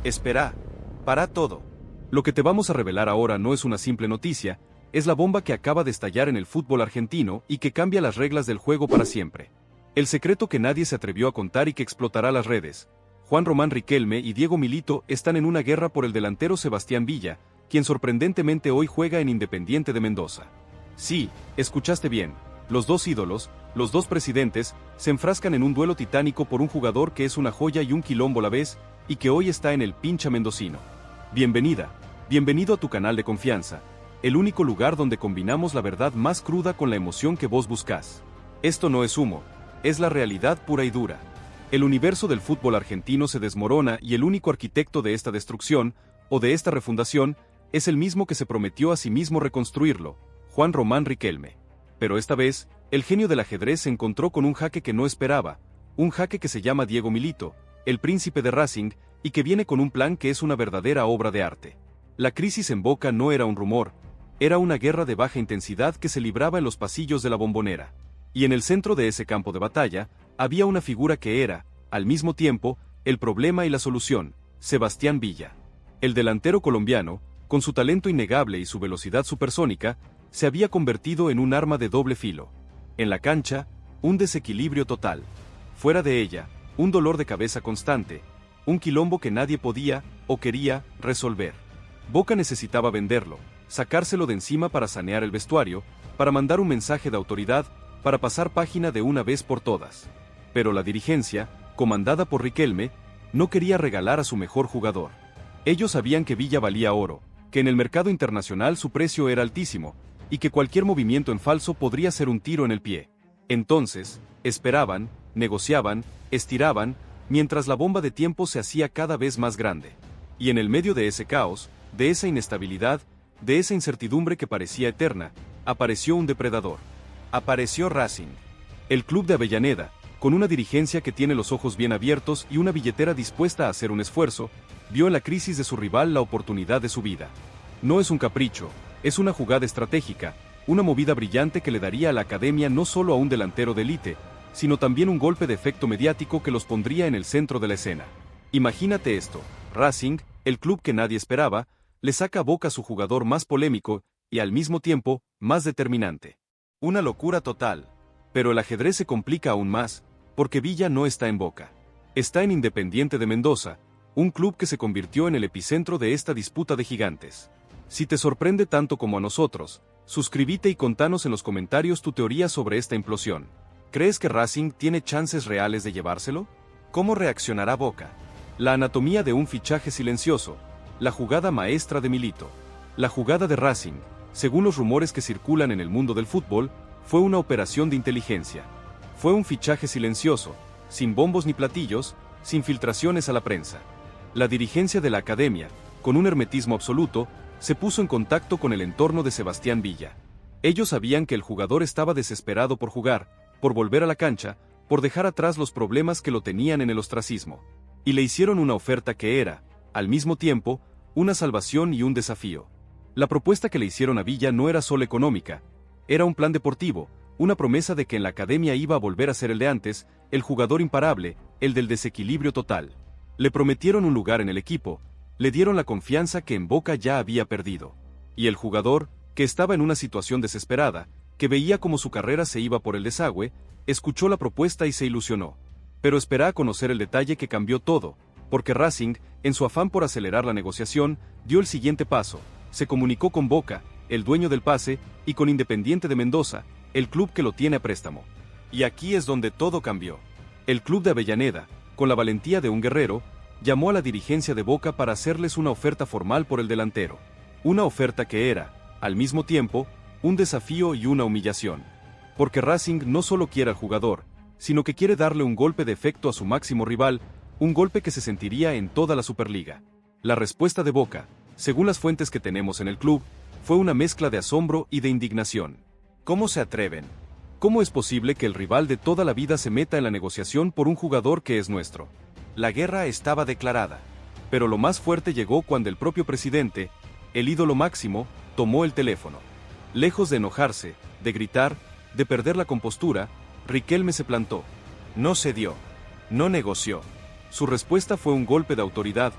Espera, para todo. Lo que te vamos a revelar ahora no es una simple noticia, es la bomba que acaba de estallar en el fútbol argentino y que cambia las reglas del juego para siempre. El secreto que nadie se atrevió a contar y que explotará las redes. Juan Román Riquelme y Diego Milito están en una guerra por el delantero Sebastián Villa, quien sorprendentemente hoy juega en Independiente de Mendoza. Sí, escuchaste bien, los dos ídolos, los dos presidentes, se enfrascan en un duelo titánico por un jugador que es una joya y un quilombo a la vez, y que hoy está en el pincha mendocino. Bienvenida, bienvenido a tu canal de confianza, el único lugar donde combinamos la verdad más cruda con la emoción que vos buscás. Esto no es humo, es la realidad pura y dura. El universo del fútbol argentino se desmorona y el único arquitecto de esta destrucción, o de esta refundación, es el mismo que se prometió a sí mismo reconstruirlo, Juan Román Riquelme. Pero esta vez, el genio del ajedrez se encontró con un jaque que no esperaba, un jaque que se llama Diego Milito, el príncipe de Racing, y que viene con un plan que es una verdadera obra de arte. La crisis en Boca no era un rumor, era una guerra de baja intensidad que se libraba en los pasillos de la Bombonera. Y en el centro de ese campo de batalla, había una figura que era, al mismo tiempo, el problema y la solución, Sebastián Villa. El delantero colombiano, con su talento innegable y su velocidad supersónica, se había convertido en un arma de doble filo. En la cancha, un desequilibrio total. Fuera de ella, un dolor de cabeza constante, un quilombo que nadie podía, o quería, resolver. Boca necesitaba venderlo, sacárselo de encima para sanear el vestuario, para mandar un mensaje de autoridad, para pasar página de una vez por todas. Pero la dirigencia, comandada por Riquelme, no quería regalar a su mejor jugador. Ellos sabían que Villa valía oro, que en el mercado internacional su precio era altísimo, y que cualquier movimiento en falso podría ser un tiro en el pie. Entonces, esperaban, negociaban, estiraban, mientras la bomba de tiempo se hacía cada vez más grande. Y en el medio de ese caos, de esa inestabilidad, de esa incertidumbre que parecía eterna, apareció un depredador. Apareció Racing. El club de Avellaneda, con una dirigencia que tiene los ojos bien abiertos y una billetera dispuesta a hacer un esfuerzo, vio en la crisis de su rival la oportunidad de su vida. No es un capricho, es una jugada estratégica, una movida brillante que le daría a la academia no solo a un delantero de élite, sino también un golpe de efecto mediático que los pondría en el centro de la escena. Imagínate esto, Racing, el club que nadie esperaba, le saca a Boca a su jugador más polémico, y al mismo tiempo, más determinante. Una locura total. Pero el ajedrez se complica aún más, porque Villa no está en Boca. Está en Independiente de Mendoza, un club que se convirtió en el epicentro de esta disputa de gigantes. Si te sorprende tanto como a nosotros, suscríbete y contanos en los comentarios tu teoría sobre esta implosión. ¿Crees que Racing tiene chances reales de llevárselo? ¿Cómo reaccionará Boca? La anatomía de un fichaje silencioso, la jugada maestra de Milito. La jugada de Racing, según los rumores que circulan en el mundo del fútbol, fue una operación de inteligencia. Fue un fichaje silencioso, sin bombos ni platillos, sin filtraciones a la prensa. La dirigencia de la academia, con un hermetismo absoluto, se puso en contacto con el entorno de Sebastián Villa. Ellos sabían que el jugador estaba desesperado por jugar, por volver a la cancha, por dejar atrás los problemas que lo tenían en el ostracismo. Y le hicieron una oferta que era, al mismo tiempo, una salvación y un desafío. La propuesta que le hicieron a Villa no era solo económica, era un plan deportivo, una promesa de que en la academia iba a volver a ser el de antes, el jugador imparable, el del desequilibrio total. Le prometieron un lugar en el equipo, le dieron la confianza que en Boca ya había perdido. Y el jugador, que estaba en una situación desesperada, que veía como su carrera se iba por el desagüe, escuchó la propuesta y se ilusionó. Pero espera a conocer el detalle que cambió todo, porque Racing, en su afán por acelerar la negociación, dio el siguiente paso, se comunicó con Boca, el dueño del pase, y con Independiente de Mendoza, el club que lo tiene a préstamo. Y aquí es donde todo cambió. El club de Avellaneda, con la valentía de un guerrero, llamó a la dirigencia de Boca para hacerles una oferta formal por el delantero. Una oferta que era, al mismo tiempo, un desafío y una humillación. Porque Racing no solo quiere al jugador, sino que quiere darle un golpe de efecto a su máximo rival, un golpe que se sentiría en toda la Superliga. La respuesta de Boca, según las fuentes que tenemos en el club, fue una mezcla de asombro y de indignación. ¿Cómo se atreven? ¿Cómo es posible que el rival de toda la vida se meta en la negociación por un jugador que es nuestro? La guerra estaba declarada. Pero lo más fuerte llegó cuando el propio presidente, el ídolo máximo, tomó el teléfono. Lejos de enojarse, de gritar, de perder la compostura, Riquelme se plantó. No cedió. No negoció. Su respuesta fue un golpe de autoridad,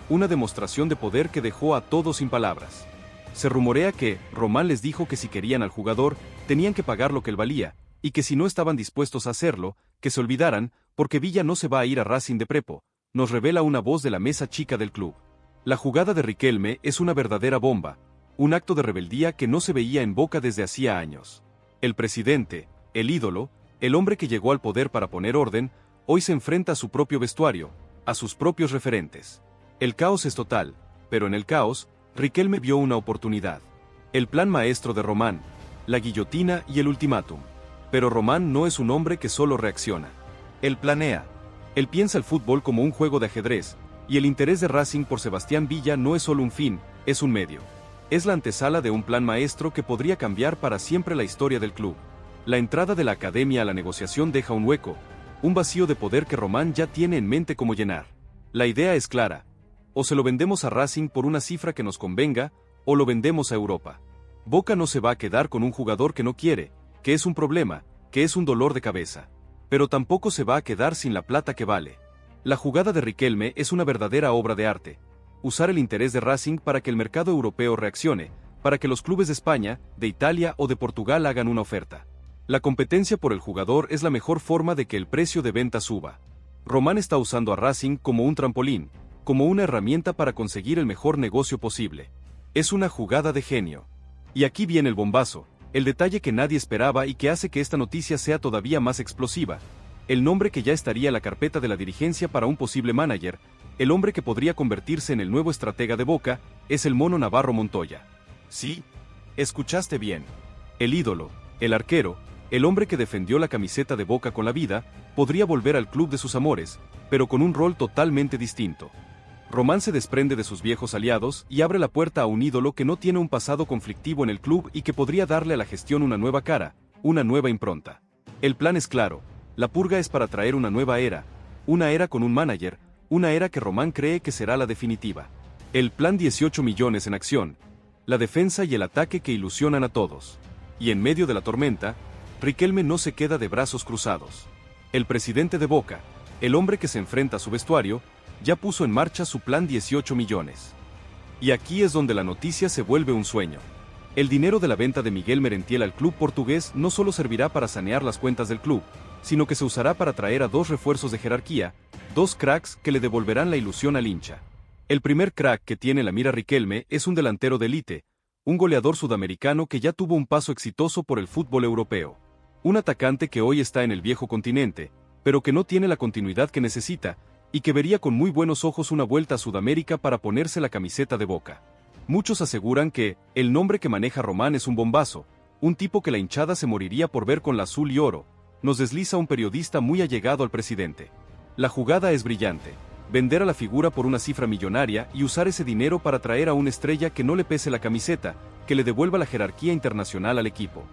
una demostración de poder que dejó a todos sin palabras. Se rumorea que Román les dijo que si querían al jugador, tenían que pagar lo que él valía, y que si no estaban dispuestos a hacerlo, que se olvidaran, porque Villa no se va a ir a Racing de prepo, nos revela una voz de la mesa chica del club. La jugada de Riquelme es una verdadera bomba, un acto de rebeldía que no se veía en Boca desde hacía años. El presidente, el ídolo, el hombre que llegó al poder para poner orden, hoy se enfrenta a su propio vestuario, a sus propios referentes. El caos es total, pero en el caos, Riquelme vio una oportunidad. El plan maestro de Román, la guillotina y el ultimátum. Pero Román no es un hombre que solo reacciona. Él planea. Él piensa el fútbol como un juego de ajedrez, y el interés de Racing por Sebastián Villa no es solo un fin, es un medio. Es la antesala de un plan maestro que podría cambiar para siempre la historia del club. La entrada de la academia a la negociación deja un hueco, un vacío de poder que Román ya tiene en mente cómo llenar. La idea es clara. O se lo vendemos a Racing por una cifra que nos convenga, o lo vendemos a Europa. Boca no se va a quedar con un jugador que no quiere, que es un problema, que es un dolor de cabeza. Pero tampoco se va a quedar sin la plata que vale. La jugada de Riquelme es una verdadera obra de arte. Usar el interés de Racing para que el mercado europeo reaccione, para que los clubes de España, de Italia o de Portugal hagan una oferta. La competencia por el jugador es la mejor forma de que el precio de venta suba. Román está usando a Racing como un trampolín, como una herramienta para conseguir el mejor negocio posible. Es una jugada de genio. Y aquí viene el bombazo, el detalle que nadie esperaba y que hace que esta noticia sea todavía más explosiva. El nombre que ya estaría en la carpeta de la dirigencia para un posible manager, el hombre que podría convertirse en el nuevo estratega de Boca, es el Mono Navarro Montoya. Sí, escuchaste bien. El ídolo, el arquero, el hombre que defendió la camiseta de Boca con la vida, podría volver al club de sus amores, pero con un rol totalmente distinto. Román se desprende de sus viejos aliados y abre la puerta a un ídolo que no tiene un pasado conflictivo en el club y que podría darle a la gestión una nueva cara, una nueva impronta. El plan es claro, la purga es para traer una era con un manager, una era que Román cree que será la definitiva. El plan 18 millones en acción, la defensa y el ataque que ilusionan a todos. Y en medio de la tormenta, Riquelme no se queda de brazos cruzados. El presidente de Boca, el hombre que se enfrenta a su vestuario, ya puso en marcha su plan 18 millones. Y aquí es donde la noticia se vuelve un sueño. El dinero de la venta de Miguel Merentiel al club portugués no solo servirá para sanear las cuentas del club, sino que se usará para traer a dos refuerzos de jerarquía, dos cracks que le devolverán la ilusión al hincha. El primer crack que tiene la mira Riquelme es un delantero de élite, un goleador sudamericano que ya tuvo un paso exitoso por el fútbol europeo. Un atacante que hoy está en el viejo continente, pero que no tiene la continuidad que necesita, y que vería con muy buenos ojos una vuelta a Sudamérica para ponerse la camiseta de Boca. Muchos aseguran que el nombre que maneja Román es un bombazo, un tipo que la hinchada se moriría por ver con la azul y oro, nos desliza un periodista muy allegado al presidente. La jugada es brillante, vender a la figura por una cifra millonaria y usar ese dinero para traer a una estrella que no le pese la camiseta, que le devuelva la jerarquía internacional al equipo.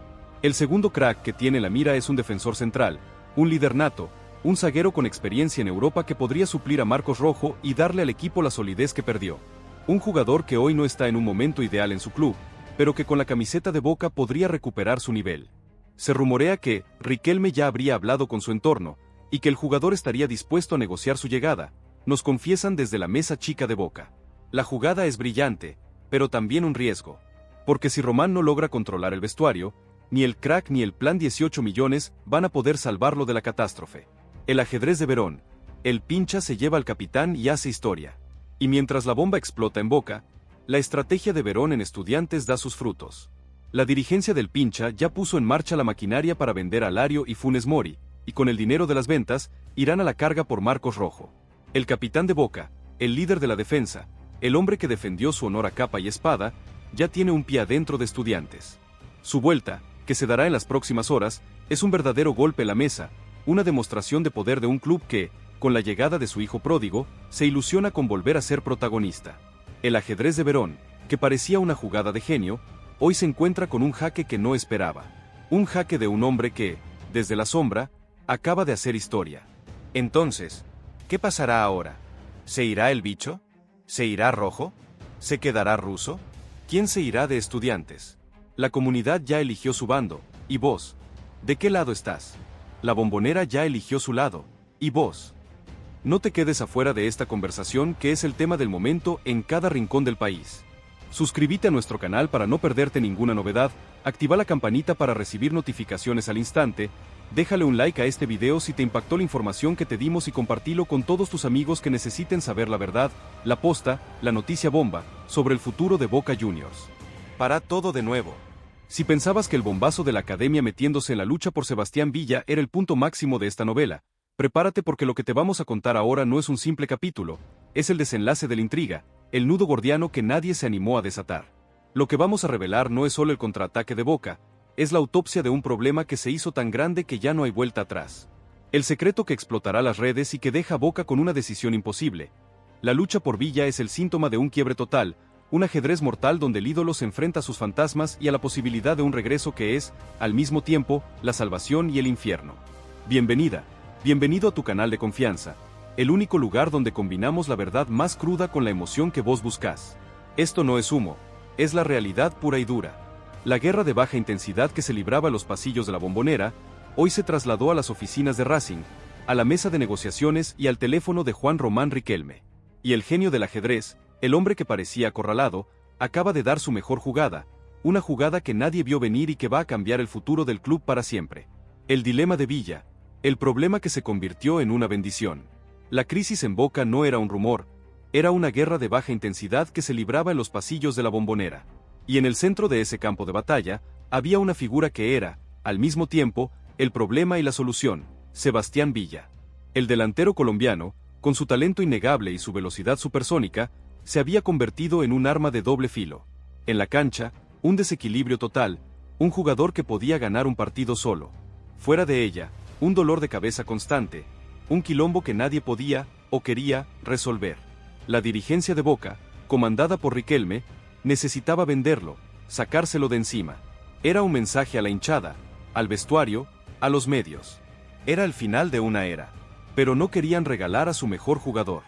El segundo crack que tiene la mira es un defensor central, un líder nato, un zaguero con experiencia en Europa que podría suplir a Marcos Rojo y darle al equipo la solidez que perdió. Un jugador que hoy no está en un momento ideal en su club, pero que con la camiseta de Boca podría recuperar su nivel. Se rumorea que Riquelme ya habría hablado con su entorno, y que el jugador estaría dispuesto a negociar su llegada, nos confiesan desde la mesa chica de Boca. La jugada es brillante, pero también un riesgo. Porque si Román no logra controlar el vestuario, ni el crack ni el plan 18 millones van a poder salvarlo de la catástrofe. El ajedrez de Verón. El pincha se lleva al capitán y hace historia. Y mientras la bomba explota en Boca, la estrategia de Verón en Estudiantes da sus frutos. La dirigencia del pincha ya puso en marcha la maquinaria para vender a Lario y Funes Mori, y con el dinero de las ventas, irán a la carga por Marcos Rojo. El capitán de Boca, el líder de la defensa, el hombre que defendió su honor a capa y espada, ya tiene un pie adentro de Estudiantes. Su vuelta, que se dará en las próximas horas, es un verdadero golpe a la mesa, una demostración de poder de un club que, con la llegada de su hijo pródigo, se ilusiona con volver a ser protagonista. El ajedrez de Verón, que parecía una jugada de genio, hoy se encuentra con un jaque que no esperaba. Un jaque de un hombre que, desde la sombra, acaba de hacer historia. Entonces, ¿qué pasará ahora? ¿Se irá el bicho? ¿Se irá Rojo? ¿Se quedará Russo? ¿Quién se irá de Estudiantes? La comunidad ya eligió su bando, ¿y vos? ¿De qué lado estás? La Bombonera ya eligió su lado, ¿y vos? No te quedes afuera de esta conversación que es el tema del momento en cada rincón del país. Suscríbete a nuestro canal para no perderte ninguna novedad, activa la campanita para recibir notificaciones al instante, déjale un like a este video si te impactó la información que te dimos y compartilo con todos tus amigos que necesiten saber la verdad, la posta, la noticia bomba, sobre el futuro de Boca Juniors. Para todo de nuevo. Si pensabas que el bombazo de la academia metiéndose en la lucha por Sebastián Villa era el punto máximo de esta novela, prepárate porque lo que te vamos a contar ahora no es un simple capítulo, es el desenlace de la intriga, el nudo gordiano que nadie se animó a desatar. Lo que vamos a revelar no es solo el contraataque de Boca, es la autopsia de un problema que se hizo tan grande que ya no hay vuelta atrás. El secreto que explotará las redes y que deja a Boca con una decisión imposible. La lucha por Villa es el síntoma de un quiebre total, un ajedrez mortal donde el ídolo se enfrenta a sus fantasmas y a la posibilidad de un regreso que es, al mismo tiempo, la salvación y el infierno. Bienvenido a tu canal de confianza, el único lugar donde combinamos la verdad más cruda con la emoción que vos buscás. Esto no es humo, es la realidad pura y dura. La guerra de baja intensidad que se libraba en los pasillos de la Bombonera, hoy se trasladó a las oficinas de Racing, a la mesa de negociaciones y al teléfono de Juan Román Riquelme. Y el genio del ajedrez, el hombre que parecía acorralado, acaba de dar su mejor jugada, una jugada que nadie vio venir y que va a cambiar el futuro del club para siempre. El dilema de Villa, el problema que se convirtió en una bendición. La crisis en Boca no era un rumor, era una guerra de baja intensidad que se libraba en los pasillos de la Bombonera. Y en el centro de ese campo de batalla, había una figura que era, al mismo tiempo, el problema y la solución, Sebastián Villa. El delantero colombiano, con su talento innegable y su velocidad supersónica, se había convertido en un arma de doble filo. En la cancha, un desequilibrio total, un jugador que podía ganar un partido solo. Fuera de ella, un dolor de cabeza constante, un quilombo que nadie podía, o quería, resolver. La dirigencia de Boca, comandada por Riquelme, necesitaba venderlo, sacárselo de encima. Era un mensaje a la hinchada, al vestuario, a los medios. Era el final de una era. Pero no querían regalar a su mejor jugador.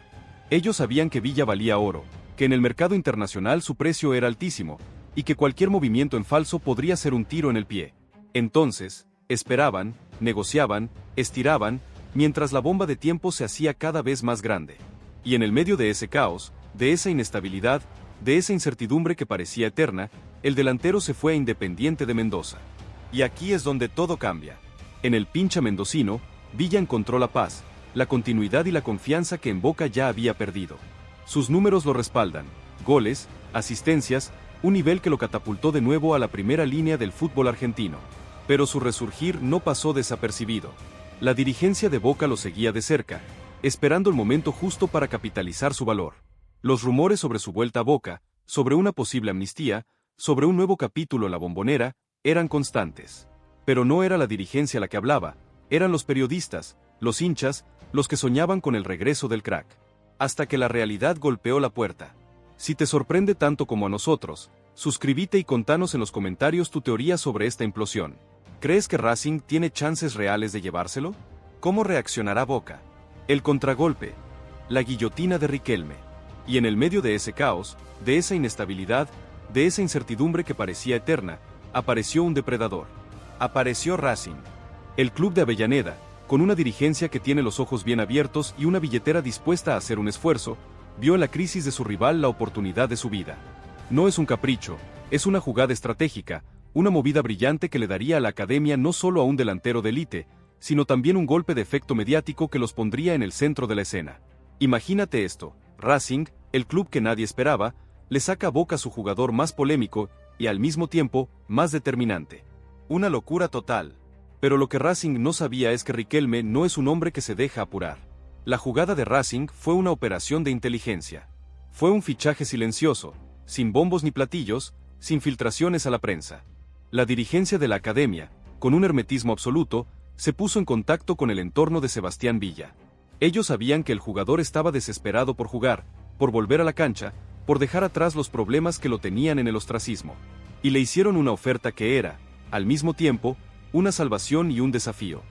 Ellos sabían que Villa valía oro, que en el mercado internacional su precio era altísimo, y que cualquier movimiento en falso podría ser un tiro en el pie. Entonces, esperaban, negociaban, estiraban, mientras la bomba de tiempo se hacía cada vez más grande. Y en el medio de ese caos, de esa inestabilidad, de esa incertidumbre que parecía eterna, el delantero se fue a Independiente de Mendoza. Y aquí es donde todo cambia. En el pincha mendocino, Villa encontró la paz, la continuidad y la confianza que en Boca ya había perdido. Sus números lo respaldan, goles, asistencias, un nivel que lo catapultó de nuevo a la primera línea del fútbol argentino. Pero su resurgir no pasó desapercibido. La dirigencia de Boca lo seguía de cerca, esperando el momento justo para capitalizar su valor. Los rumores sobre su vuelta a Boca, sobre una posible amnistía, sobre un nuevo capítulo en la Bombonera, eran constantes. Pero no era la dirigencia la que hablaba, eran los periodistas, los hinchas, los que soñaban con el regreso del crack. Hasta que la realidad golpeó la puerta. Si te sorprende tanto como a nosotros, suscríbete y contanos en los comentarios tu teoría sobre esta implosión. ¿Crees que Racing tiene chances reales de llevárselo? ¿Cómo reaccionará Boca? El contragolpe. La guillotina de Riquelme. Y en el medio de ese caos, de esa inestabilidad, de esa incertidumbre que parecía eterna, apareció un depredador. Apareció Racing. El club de Avellaneda, con una dirigencia que tiene los ojos bien abiertos y una billetera dispuesta a hacer un esfuerzo, vio en la crisis de su rival la oportunidad de su vida. No es un capricho, es una jugada estratégica, una movida brillante que le daría a la academia no solo a un delantero de élite, sino también un golpe de efecto mediático que los pondría en el centro de la escena. Imagínate esto, Racing, el club que nadie esperaba, le saca a Boca su jugador más polémico y al mismo tiempo, más determinante. Una locura total. Pero lo que Racing no sabía es que Riquelme no es un hombre que se deja apurar. La jugada de Racing fue una operación de inteligencia. Fue un fichaje silencioso, sin bombos ni platillos, sin filtraciones a la prensa. La dirigencia de la academia, con un hermetismo absoluto, se puso en contacto con el entorno de Sebastián Villa. Ellos sabían que el jugador estaba desesperado por jugar, por volver a la cancha, por dejar atrás los problemas que lo tenían en el ostracismo. Y le hicieron una oferta que era, al mismo tiempo, una salvación y un desafío.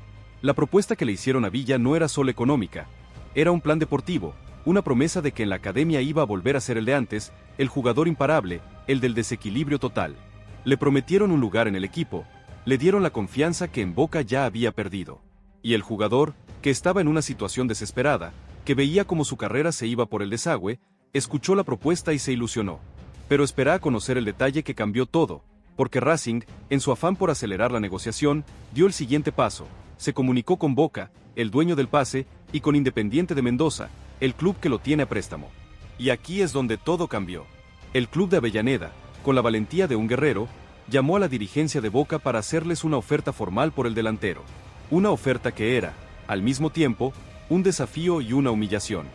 La propuesta que le hicieron a Villa no era solo económica, era un plan deportivo, una promesa de que en la academia iba a volver a ser el de antes, el jugador imparable, el del desequilibrio total. Le prometieron un lugar en el equipo, le dieron la confianza que en Boca ya había perdido. Y el jugador, que estaba en una situación desesperada, que veía cómo su carrera se iba por el desagüe, escuchó la propuesta y se ilusionó. Pero espera a conocer el detalle que cambió todo, porque Racing, en su afán por acelerar la negociación, dio el siguiente paso. Se comunicó con Boca, el dueño del pase, y con Independiente de Mendoza, el club que lo tiene a préstamo. Y aquí es donde todo cambió. El club de Avellaneda, con la valentía de un guerrero, llamó a la dirigencia de Boca para hacerles una oferta formal por el delantero. Una oferta que era, al mismo tiempo, un desafío y una humillación.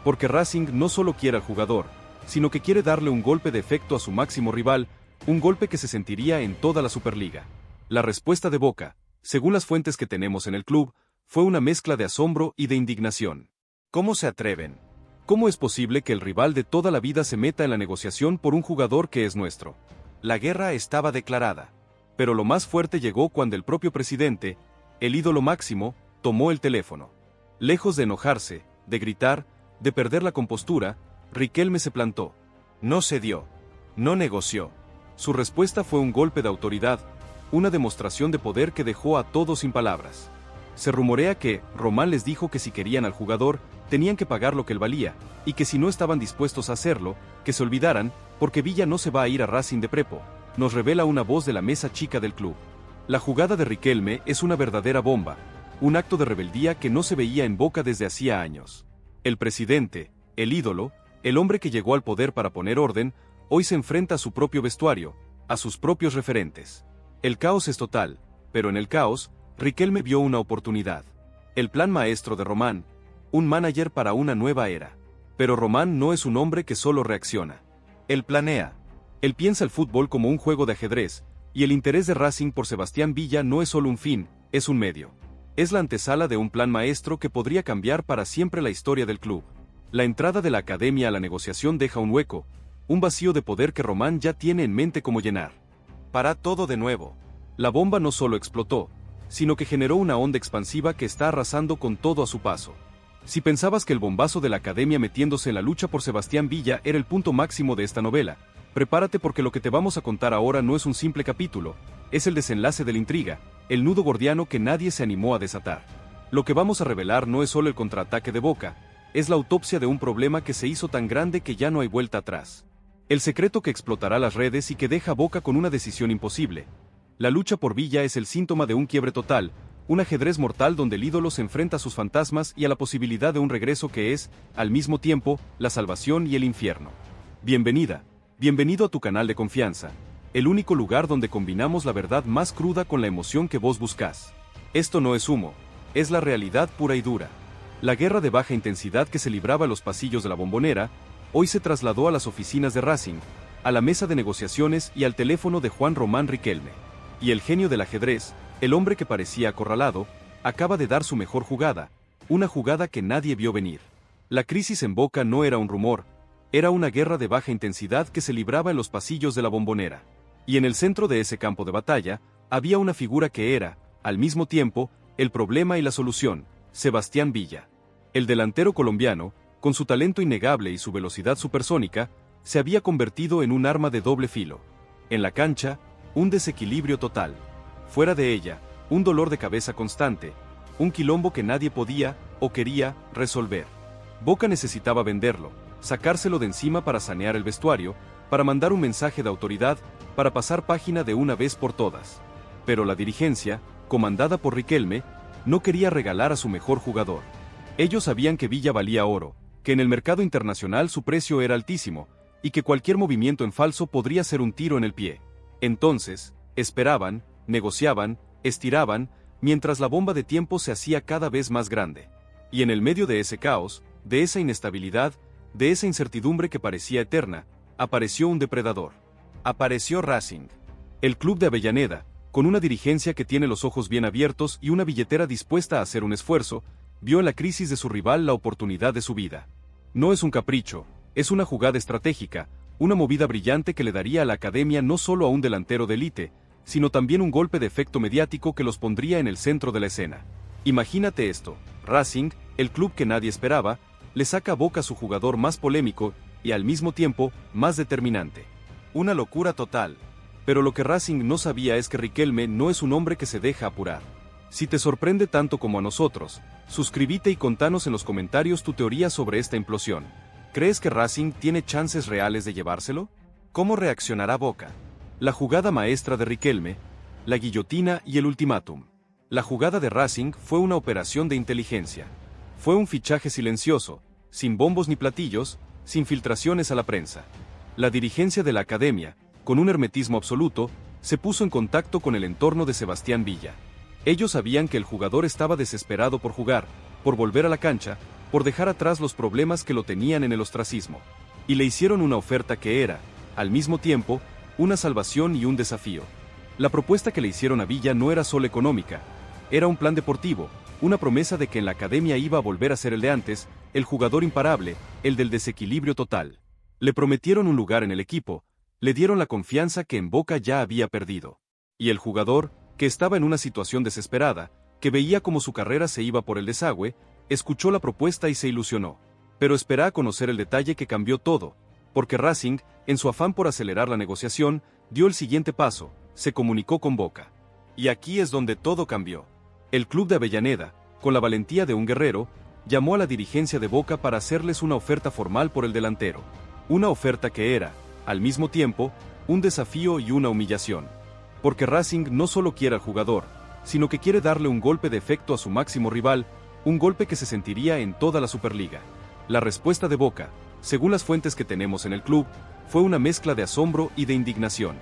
Porque Racing no solo quiere al jugador, sino que quiere darle un golpe de efecto a su máximo rival, un golpe que se sentiría en toda la Superliga. La respuesta de Boca, según las fuentes que tenemos en el club, fue una mezcla de asombro y de indignación. ¿Cómo se atreven? ¿Cómo es posible que el rival de toda la vida se meta en la negociación por un jugador que es nuestro? La guerra estaba declarada. Pero lo más fuerte llegó cuando el propio presidente, el ídolo máximo, tomó el teléfono. Lejos de enojarse, de gritar, de perder la compostura, Riquelme se plantó. No cedió. No negoció. Su respuesta fue un golpe de autoridad, una demostración de poder que dejó a todos sin palabras. Se rumorea que Román les dijo que si querían al jugador, tenían que pagar lo que él valía, y que si no estaban dispuestos a hacerlo, que se olvidaran, porque Villa no se va a ir a Racing de prepo, nos revela una voz de la mesa chica del club. La jugada de Riquelme es una verdadera bomba, un acto de rebeldía que no se veía en Boca desde hacía años. El presidente, el ídolo, el hombre que llegó al poder para poner orden, hoy se enfrenta a su propio vestuario, a sus propios referentes. El caos es total, pero en el caos, Riquelme vio una oportunidad. El plan maestro de Román, un manager para una nueva era. Pero Román no es un hombre que solo reacciona. Él planea. Él piensa el fútbol como un juego de ajedrez, y el interés de Racing por Sebastián Villa no es solo un fin, es un medio. Es la antesala de un plan maestro que podría cambiar para siempre la historia del club. La entrada de la academia a la negociación deja un hueco, un vacío de poder que Román ya tiene en mente cómo llenar. Para todo de nuevo. La bomba no solo explotó, sino que generó una onda expansiva que está arrasando con todo a su paso. Si pensabas que el bombazo de la academia metiéndose en la lucha por Sebastián Villa era el punto máximo de esta novela, prepárate porque lo que te vamos a contar ahora no es un simple capítulo, es el desenlace de la intriga, el nudo gordiano que nadie se animó a desatar. Lo que vamos a revelar no es solo el contraataque de Boca, es la autopsia de un problema que se hizo tan grande que ya no hay vuelta atrás. El secreto que explotará las redes y que deja a Boca con una decisión imposible. La lucha por Villa es el síntoma de un quiebre total, un ajedrez mortal donde el ídolo se enfrenta a sus fantasmas y a la posibilidad de un regreso que es, al mismo tiempo, la salvación y el infierno. Bienvenida, bienvenido a tu canal de confianza, el único lugar donde combinamos la verdad más cruda con la emoción que vos buscás. Esto no es humo, es la realidad pura y dura. La guerra de baja intensidad que se libraba en los pasillos de la Bombonera, hoy se trasladó a las oficinas de Racing, a la mesa de negociaciones y al teléfono de Juan Román Riquelme. Y el genio del ajedrez, el hombre que parecía acorralado, acaba de dar su mejor jugada, una jugada que nadie vio venir. La crisis en Boca no era un rumor, era una guerra de baja intensidad que se libraba en los pasillos de la Bombonera. Y en el centro de ese campo de batalla, había una figura que era, al mismo tiempo, el problema y la solución, Sebastián Villa. El delantero colombiano, con su talento innegable y su velocidad supersónica, se había convertido en un arma de doble filo. En la cancha, un desequilibrio total. Fuera de ella, un dolor de cabeza constante, un quilombo que nadie podía, o quería, resolver. Boca necesitaba venderlo, sacárselo de encima para sanear el vestuario, para mandar un mensaje de autoridad, para pasar página de una vez por todas. Pero la dirigencia, comandada por Riquelme, no quería regalar a su mejor jugador. Ellos sabían que Villa valía oro, que en el mercado internacional su precio era altísimo, y que cualquier movimiento en falso podría ser un tiro en el pie. Entonces, esperaban, negociaban, estiraban, mientras la bomba de tiempo se hacía cada vez más grande. Y en el medio de ese caos, de esa inestabilidad, de esa incertidumbre que parecía eterna, apareció un depredador. Apareció Racing. El club de Avellaneda, con una dirigencia que tiene los ojos bien abiertos y una billetera dispuesta a hacer un esfuerzo, vio en la crisis de su rival la oportunidad de su vida. No es un capricho, es una jugada estratégica, una movida brillante que le daría a la academia no solo a un delantero de élite, sino también un golpe de efecto mediático que los pondría en el centro de la escena. Imagínate esto, Racing, el club que nadie esperaba, le saca a Boca su jugador más polémico y al mismo tiempo más determinante. Una locura total. Pero lo que Racing no sabía es que Riquelme no es un hombre que se deja apurar. Si te sorprende tanto como a nosotros, suscríbete y contanos en los comentarios tu teoría sobre esta implosión. ¿Crees que Racing tiene chances reales de llevárselo? ¿Cómo reaccionará Boca? La jugada maestra de Riquelme, la guillotina y el ultimátum. La jugada de Racing fue una operación de inteligencia. Fue un fichaje silencioso, sin bombos ni platillos, sin filtraciones a la prensa. La dirigencia de la academia, con un hermetismo absoluto, se puso en contacto con el entorno de Sebastián Villa. Ellos sabían que el jugador estaba desesperado por jugar, por volver a la cancha, por dejar atrás los problemas que lo tenían en el ostracismo. Y le hicieron una oferta que era, al mismo tiempo, una salvación y un desafío. La propuesta que le hicieron a Villa no era solo económica, era un plan deportivo, una promesa de que en la academia iba a volver a ser el de antes, el jugador imparable, el del desequilibrio total. Le prometieron un lugar en el equipo, le dieron la confianza que en Boca ya había perdido. Y el jugador, que estaba en una situación desesperada, que veía como su carrera se iba por el desagüe, escuchó la propuesta y se ilusionó. Pero espera a conocer el detalle que cambió todo, porque Racing, en su afán por acelerar la negociación, dio el siguiente paso, se comunicó con Boca. Y aquí es donde todo cambió. El club de Avellaneda, con la valentía de un guerrero, llamó a la dirigencia de Boca para hacerles una oferta formal por el delantero. Una oferta que era, al mismo tiempo, un desafío y una humillación. Porque Racing no solo quiere al jugador, sino que quiere darle un golpe de efecto a su máximo rival, un golpe que se sentiría en toda la Superliga. La respuesta de Boca, según las fuentes que tenemos en el club, fue una mezcla de asombro y de indignación.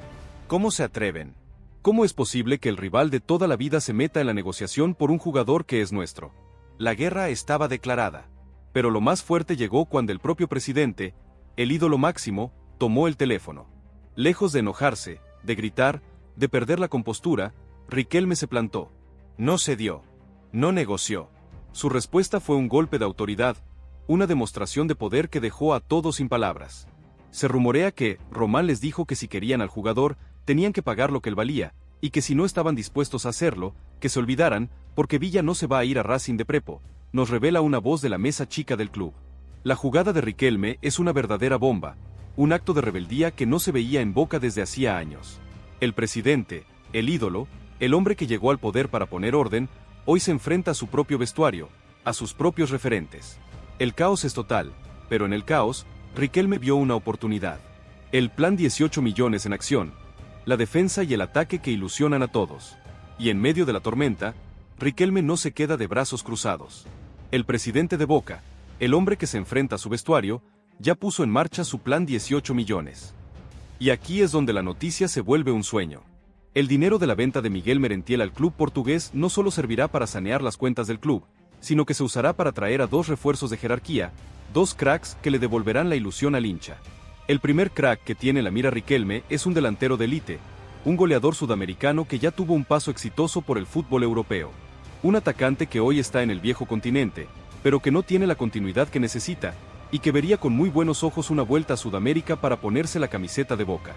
¿Cómo se atreven? ¿Cómo es posible que el rival de toda la vida se meta en la negociación por un jugador que es nuestro? La guerra estaba declarada. Pero lo más fuerte llegó cuando el propio presidente, el ídolo máximo, tomó el teléfono. Lejos de enojarse, de gritar, de perder la compostura, Riquelme se plantó. No cedió. No negoció. Su respuesta fue un golpe de autoridad, una demostración de poder que dejó a todos sin palabras. Se rumorea que Román les dijo que si querían al jugador, tenían que pagar lo que él valía, y que si no estaban dispuestos a hacerlo, que se olvidaran, porque Villa no se va a ir a Racing de prepo, nos revela una voz de la mesa chica del club. La jugada de Riquelme es una verdadera bomba, un acto de rebeldía que no se veía en Boca desde hacía años. El presidente, el ídolo, el hombre que llegó al poder para poner orden, hoy se enfrenta a su propio vestuario, a sus propios referentes. El caos es total, pero en el caos, Riquelme vio una oportunidad. El plan 18 millones en acción, la defensa y el ataque que ilusionan a todos. Y en medio de la tormenta, Riquelme no se queda de brazos cruzados. El presidente de Boca, el hombre que se enfrenta a su vestuario, ya puso en marcha su plan 18 millones. Y aquí es donde la noticia se vuelve un sueño. El dinero de la venta de Miguel Merentiel al club portugués no solo servirá para sanear las cuentas del club, sino que se usará para traer a dos refuerzos de jerarquía, dos cracks que le devolverán la ilusión al hincha. El primer crack que tiene la mira Riquelme es un delantero de élite, un goleador sudamericano que ya tuvo un paso exitoso por el fútbol europeo. Un atacante que hoy está en el viejo continente, pero que no tiene la continuidad que necesita, y que vería con muy buenos ojos una vuelta a Sudamérica para ponerse la camiseta de Boca.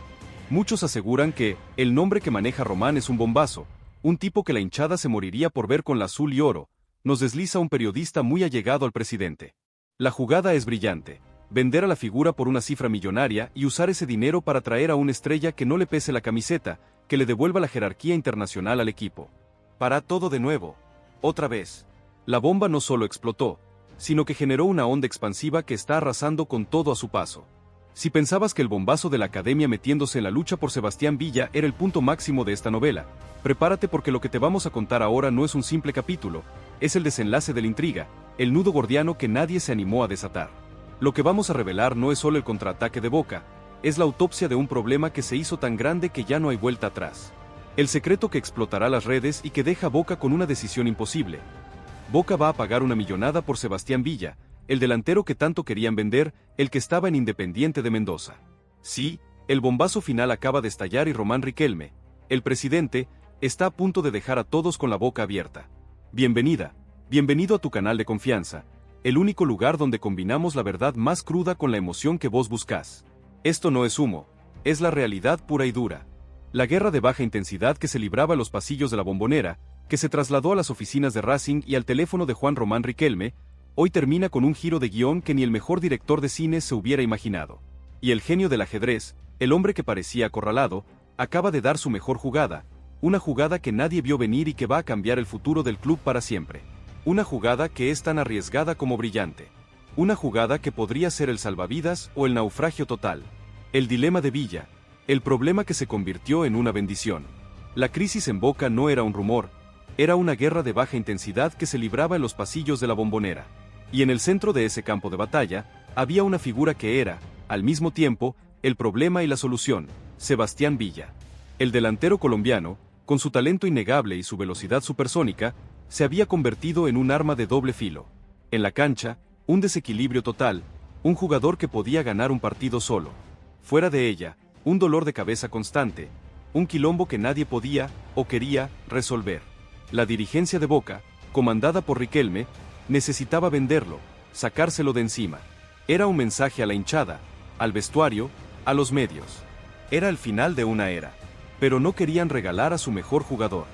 Muchos aseguran que el nombre que maneja Román es un bombazo, un tipo que la hinchada se moriría por ver con la azul y oro, nos desliza un periodista muy allegado al presidente. La jugada es brillante. Vender a la figura por una cifra millonaria y usar ese dinero para traer a una estrella que no le pese la camiseta, que le devuelva la jerarquía internacional al equipo. Para todo de nuevo. Otra vez. La bomba no solo explotó, sino que generó una onda expansiva que está arrasando con todo a su paso. Si pensabas que el bombazo de la academia metiéndose en la lucha por Sebastián Villa era el punto máximo de esta novela, prepárate porque lo que te vamos a contar ahora no es un simple capítulo, es el desenlace de la intriga, el nudo gordiano que nadie se animó a desatar. Lo que vamos a revelar no es solo el contraataque de Boca, es la autopsia de un problema que se hizo tan grande que ya no hay vuelta atrás. El secreto que explotará las redes y que deja a Boca con una decisión imposible. Boca va a pagar una millonada por Sebastián Villa, el delantero que tanto querían vender, el que estaba en Independiente de Mendoza. Sí, el bombazo final acaba de estallar y Román Riquelme, el presidente, está a punto de dejar a todos con la boca abierta. Bienvenida, bienvenido a tu canal de confianza, el único lugar donde combinamos la verdad más cruda con la emoción que vos buscás. Esto no es humo, es la realidad pura y dura. La guerra de baja intensidad que se libraba en los pasillos de la Bombonera, que se trasladó a las oficinas de Racing y al teléfono de Juan Román Riquelme, hoy termina con un giro de guión que ni el mejor director de cine se hubiera imaginado. Y el genio del ajedrez, el hombre que parecía acorralado, acaba de dar su mejor jugada, Una jugada que nadie vio venir y que va a cambiar el futuro del club para siempre. Una jugada que es tan arriesgada como brillante. Una jugada que podría ser el salvavidas o el naufragio total. El dilema de Villa. El problema que se convirtió en una bendición. La crisis en Boca no era un rumor. Era una guerra de baja intensidad que se libraba en los pasillos de la Bombonera. Y en el centro de ese campo de batalla, había una figura que era, al mismo tiempo, el problema y la solución: Sebastián Villa. El delantero colombiano, con su talento innegable y su velocidad supersónica, se había convertido en un arma de doble filo. En la cancha, un desequilibrio total, un jugador que podía ganar un partido solo. Fuera de ella, un dolor de cabeza constante, un quilombo que nadie podía, o quería, resolver. La dirigencia de Boca, comandada por Riquelme, necesitaba venderlo, sacárselo de encima. Era un mensaje a la hinchada, al vestuario, a los medios. Era el final de una era. Pero no querían regalar a su mejor jugador.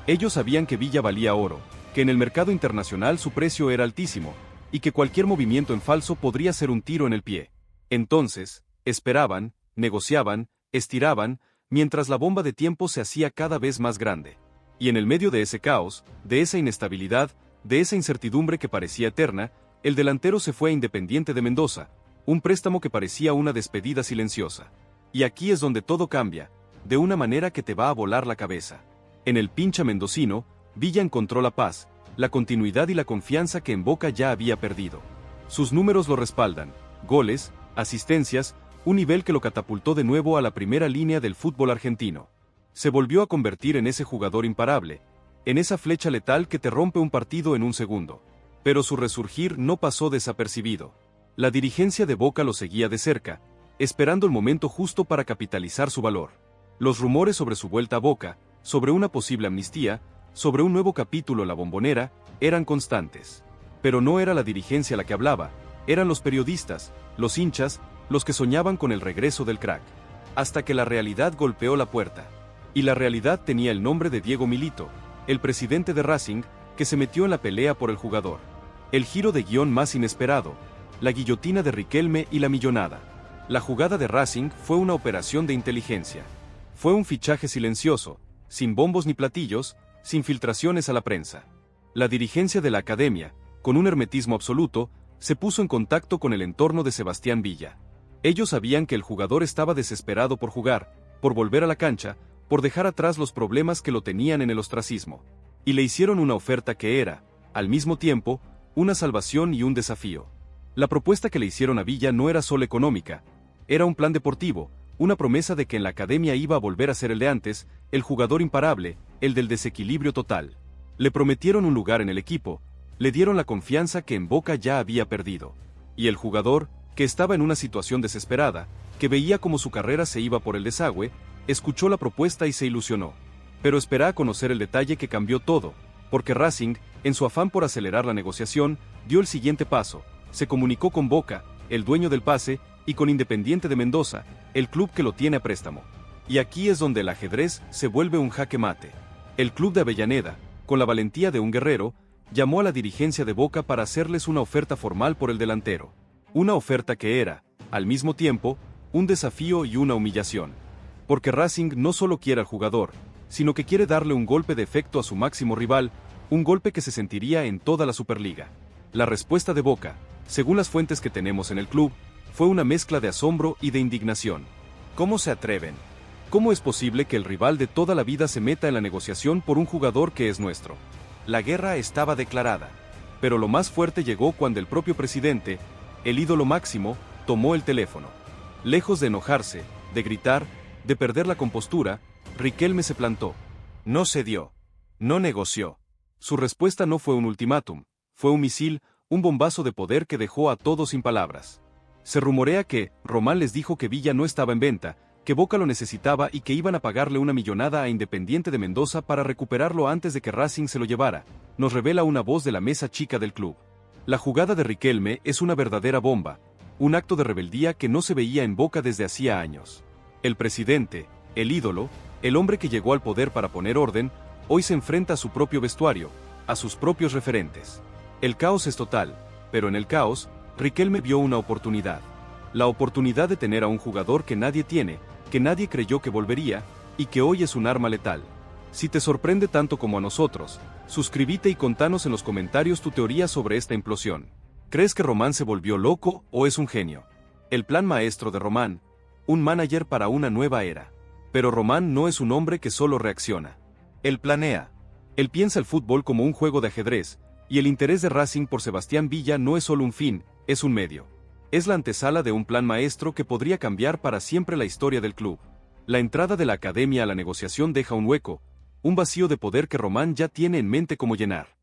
Ellos sabían que Villa valía oro, que en el mercado internacional su precio era altísimo, y que cualquier movimiento en falso podría ser un tiro en el pie. Entonces, esperaban, negociaban, estiraban, mientras la bomba de tiempo se hacía cada vez más grande. Y en el medio de ese caos, de esa inestabilidad, de esa incertidumbre que parecía eterna, el delantero se fue a Independiente de Mendoza, un préstamo que parecía una despedida silenciosa. Y aquí es donde todo cambia, de una manera que te va a volar la cabeza. En el pincha mendocino, Villa encontró la paz, la continuidad y la confianza que en Boca ya había perdido. Sus números lo respaldan: goles, asistencias, un nivel que lo catapultó de nuevo a la primera línea del fútbol argentino. Se volvió a convertir en ese jugador imparable, en esa flecha letal que te rompe un partido en un segundo. Pero su resurgir no pasó desapercibido. La dirigencia de Boca lo seguía de cerca, esperando el momento justo para capitalizar su valor. Los rumores sobre su vuelta a Boca, sobre una posible amnistía, sobre un nuevo capítulo en la Bombonera, eran constantes. Pero no era la dirigencia la que hablaba, eran los periodistas, los hinchas, los que soñaban con el regreso del crack. Hasta que la realidad golpeó la puerta. Y la realidad tenía el nombre de Diego Milito, el presidente de Racing, que se metió en la pelea por el jugador. El giro de guión más inesperado, la guillotina de Riquelme y la millonada. La jugada de Racing fue una operación de inteligencia. Fue un fichaje silencioso, sin bombos ni platillos, sin filtraciones a la prensa. La dirigencia de la academia, con un hermetismo absoluto, se puso en contacto con el entorno de Sebastián Villa. Ellos sabían que el jugador estaba desesperado por jugar, por volver a la cancha, por dejar atrás los problemas que lo tenían en el ostracismo. Y le hicieron una oferta que era, al mismo tiempo, una salvación y un desafío. La propuesta que le hicieron a Villa no era solo económica, era un plan deportivo, una promesa de que en la academia iba a volver a ser el de antes, el jugador imparable, el del desequilibrio total. Le prometieron un lugar en el equipo, le dieron la confianza que en Boca ya había perdido. Y el jugador, que estaba en una situación desesperada, que veía como su carrera se iba por el desagüe, escuchó la propuesta y se ilusionó. Pero esperá a conocer el detalle que cambió todo, porque Racing, en su afán por acelerar la negociación, dio el siguiente paso: se comunicó con Boca, el dueño del pase, y con Independiente de Mendoza, el club que lo tiene a préstamo. Y aquí es donde el ajedrez se vuelve un jaque mate. El club de Avellaneda, con la valentía de un guerrero, llamó a la dirigencia de Boca para hacerles una oferta formal por el delantero. Una oferta que era, al mismo tiempo, un desafío y una humillación. Porque Racing no solo quiere al jugador, sino que quiere darle un golpe de efecto a su máximo rival, un golpe que se sentiría en toda la Superliga. La respuesta de Boca, según las fuentes que tenemos en el club, fue una mezcla de asombro y de indignación. ¿Cómo se atreven? ¿Cómo es posible que el rival de toda la vida se meta en la negociación por un jugador que es nuestro? La guerra estaba declarada. Pero lo más fuerte llegó cuando el propio presidente, el ídolo máximo, tomó el teléfono. Lejos de enojarse, de gritar, de perder la compostura, Riquelme se plantó. No cedió. No negoció. Su respuesta no fue un ultimátum, fue un misil, un bombazo de poder que dejó a todos sin palabras. Se rumorea que Román les dijo que Villa no estaba en venta, que Boca lo necesitaba y que iban a pagarle una millonada a Independiente de Mendoza para recuperarlo antes de que Racing se lo llevara, nos revela una voz de la mesa chica del club. La jugada de Riquelme es una verdadera bomba, un acto de rebeldía que no se veía en Boca desde hacía años. El presidente, el ídolo, el hombre que llegó al poder para poner orden, hoy se enfrenta a su propio vestuario, a sus propios referentes. El caos es total, pero en el caos, Riquelme vio una oportunidad. La oportunidad de tener a un jugador que nadie tiene, que nadie creyó que volvería, y que hoy es un arma letal. Si te sorprende tanto como a nosotros, suscríbete y contanos en los comentarios tu teoría sobre esta implosión. ¿Crees que Román se volvió loco o es un genio? El plan maestro de Román, un manager para una nueva era. Pero Román no es un hombre que solo reacciona. Él planea. Él piensa el fútbol como un juego de ajedrez, y el interés de Racing por Sebastián Villa no es solo un fin, es un medio. Es la antesala de un plan maestro que podría cambiar para siempre la historia del club. La entrada de la academia a la negociación deja un hueco, un vacío de poder que Román ya tiene en mente cómo llenar.